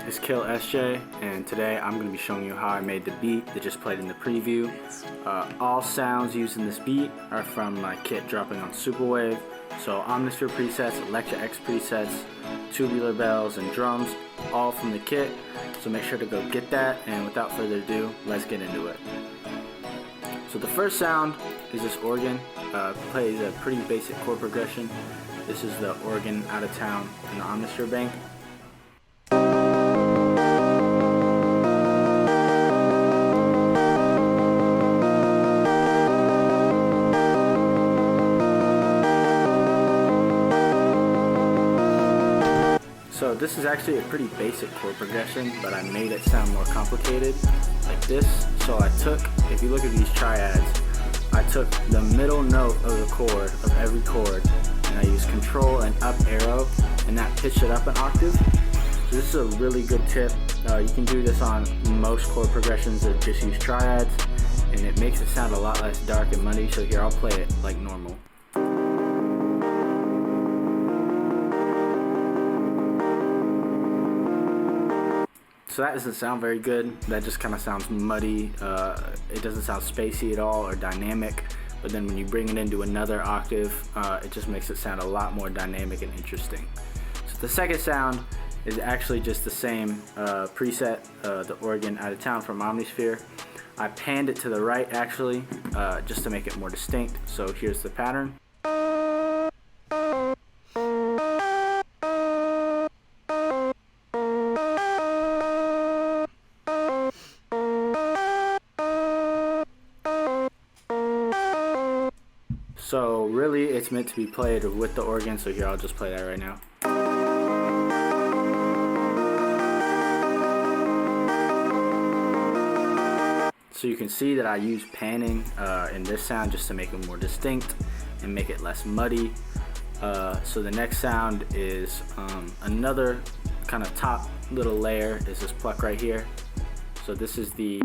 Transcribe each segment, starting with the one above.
is KILLSJ, and today I'm going to be showing you how I made the beat that just played in the preview. All sounds used in this beat are from my kit dropping on Superwave. So Omnisphere presets, Electra X presets, Tubular Bells, and drums, all from the kit. So make sure to go get that, and without further ado, let's get into it. So the first sound is this organ. Plays a pretty basic chord progression. This is the organ out of town in the Omnisphere bank. So this is actually a pretty basic chord progression, but I made it sound more complicated, like this. So I took, if you look at these triads, I took the middle note of the chord, of every chord, and I used control and up arrow, and that pitched it up an octave. So this is a really good tip. You can do this on most chord progressions that just use triads, and it makes it sound a lot less dark and muddy. So here, I'll play it like normal. So that doesn't sound very good. That just kind of sounds muddy. It doesn't sound spacey at all or dynamic. But then when you bring it into another octave, it just makes it sound a lot more dynamic and interesting. So the second sound is actually just the same preset, the organ out of town from Omnisphere. I panned it to the right actually, just to make it more distinct. So here's the pattern. So really it's meant to be played with the organ, so here I'll just play that right now. So you can see that I use panning in this sound just to make it more distinct and make it less muddy. So the next sound is another kind of top little layer is this pluck right here. So this is the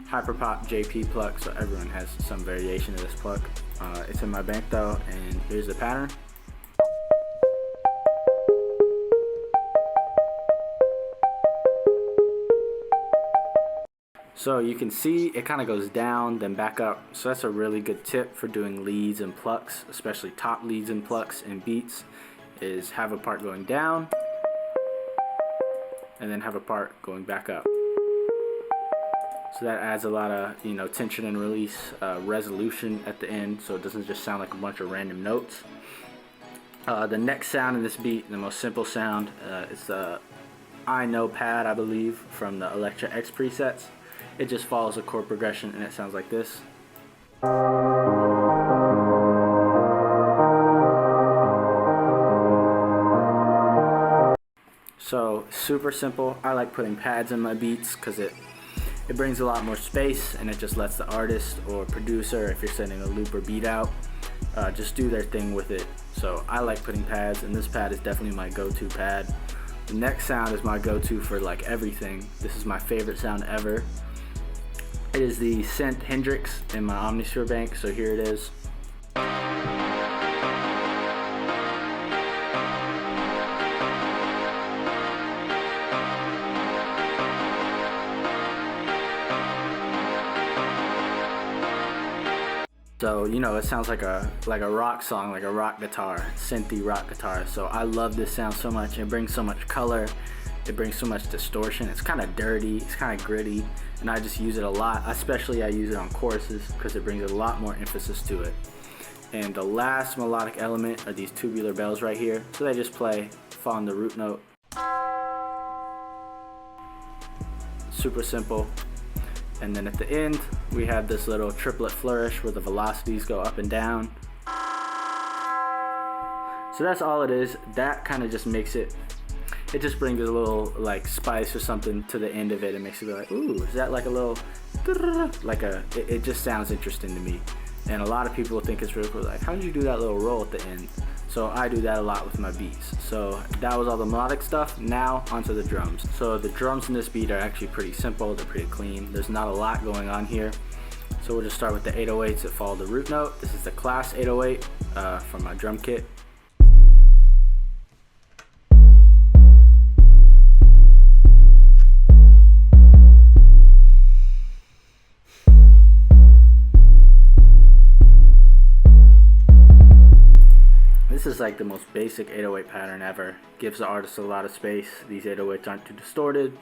Hyperpop JP pluck, so everyone has some variation of this pluck. It's in my bank though, and here's the pattern. So you can see it kind of goes down then back up, so that's a really good tip for doing leads and plucks, especially top leads and plucks in beats, is have a part going down and then have a part going back up. So that adds a lot of, tension and release, resolution at the end, so it doesn't just sound like a bunch of random notes. The next sound in this beat, the most simple sound, is the I Know pad, I believe, from the Electra X presets. It just follows a chord progression and it sounds like this. So super simple. I like putting pads in my beats because it brings a lot more space, and it just lets the artist or producer, if you're sending a loop or beat out, just do their thing with it. So I like putting pads, and this pad is definitely my go-to pad. The next sound is my go-to for like everything. This is my favorite sound ever. It is the synth Hendrix in my Omnisphere bank, so here it is. So it sounds like a rock song, like a rock guitar, synthy rock guitar. So I love this sound so much. It brings so much color, it brings so much distortion. It's kind of dirty, it's kind of gritty, and I just use it a lot. Especially I use it on choruses because it brings a lot more emphasis to it. And the last melodic element are these tubular bells right here. So they just play, fall on the root note. Super simple. And then at the end, we have this little triplet flourish where the velocities go up and down. So that's all it is. That kind of just makes it just brings a little like spice or something to the end of it. It makes it be like, ooh, is that like a little, it just sounds interesting to me. And a lot of people think it's really cool, like, how did you do that little roll at the end? So I do that a lot with my beats. So that was all the melodic stuff. Now onto the drums. So the drums in this beat are actually pretty simple. They're pretty clean. There's not a lot going on here. So we'll just start with the 808s that follow the root note. This is the Class 808 from my drum kit. is like the most basic 808 pattern ever. Gives the artist a lot of space. These 808s aren't too distorted.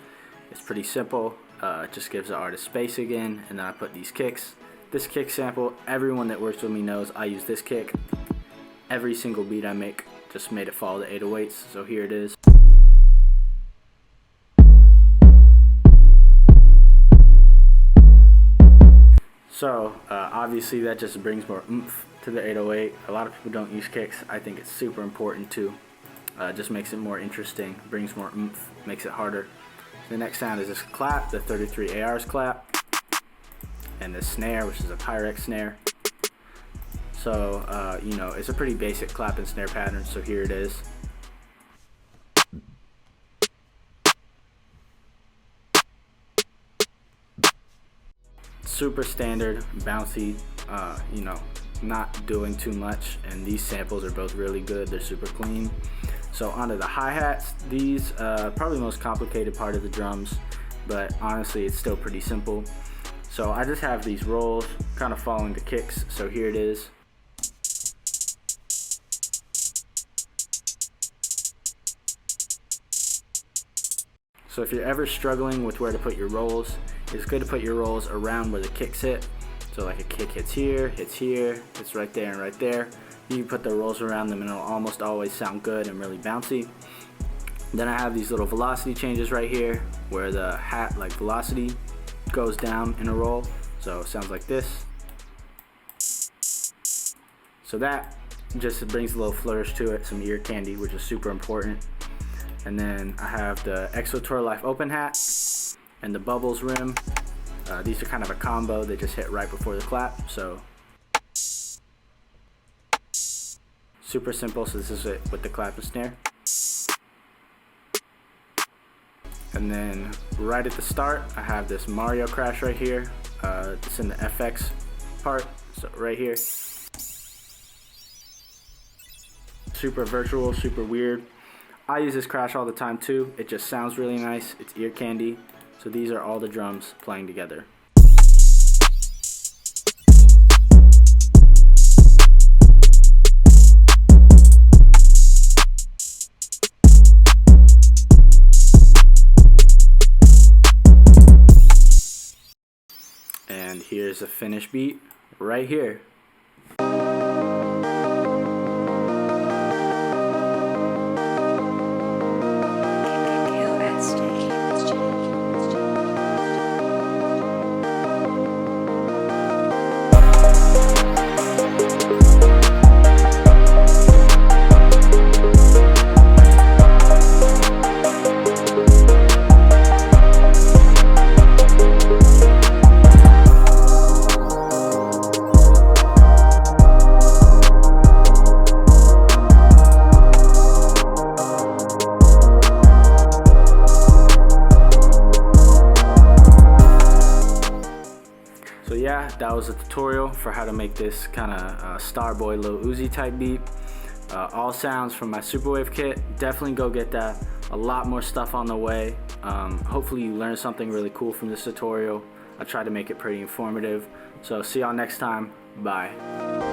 It's pretty simple. It just gives the artist space again. And then I put these kicks. This kick sample, everyone that works with me knows I use this kick. Every single beat I make, just made it follow the 808s. So here it is. So obviously that just brings more oomph to the 808. A lot of people don't use kicks. I think it's super important too. Just makes it more interesting, brings more oomph, makes it harder. The next sound is this clap, the 33 AR's clap, and the snare, which is a Pyrex snare. So you know, it's a pretty basic clap and snare pattern. So here it is. Super standard, bouncy, you know, not doing too much, and these samples are both really good. They're super clean. So onto the hi-hats. These probably the most complicated part of the drums, but honestly it's still pretty simple. So I just have these rolls kind of following the kicks. So here it is. So if you're ever struggling with where to put your rolls, it's good to put your rolls around where the kicks hit. So like a kick hits here, it's right there and right there. You can put the rolls around them and it'll almost always sound good and really bouncy. Then I have these little velocity changes right here where the hat, like velocity, goes down in a roll. So it sounds like this. So that just brings a little flourish to it, some ear candy, which is super important. And then I have the EXO Tour Life open hat and the bubbles rim. These are kind of a combo. They just hit right before the clap. So super simple. So this is it with the clap and snare. And then right at the start, I have this Mario crash right here. It's in the FX part. So right here. Super virtual, super weird. I use this crash all the time too. It just sounds really nice. It's ear candy. So these are all the drums playing together. And here's a finished beat right here. So yeah, that was a tutorial for how to make this kind of Starboy Lil Uzi type beat. All sounds from my Superwave kit. Definitely go get that. A lot more stuff on the way. Hopefully you learned something really cool from this tutorial. I tried to make it pretty informative. So see y'all next time. Bye.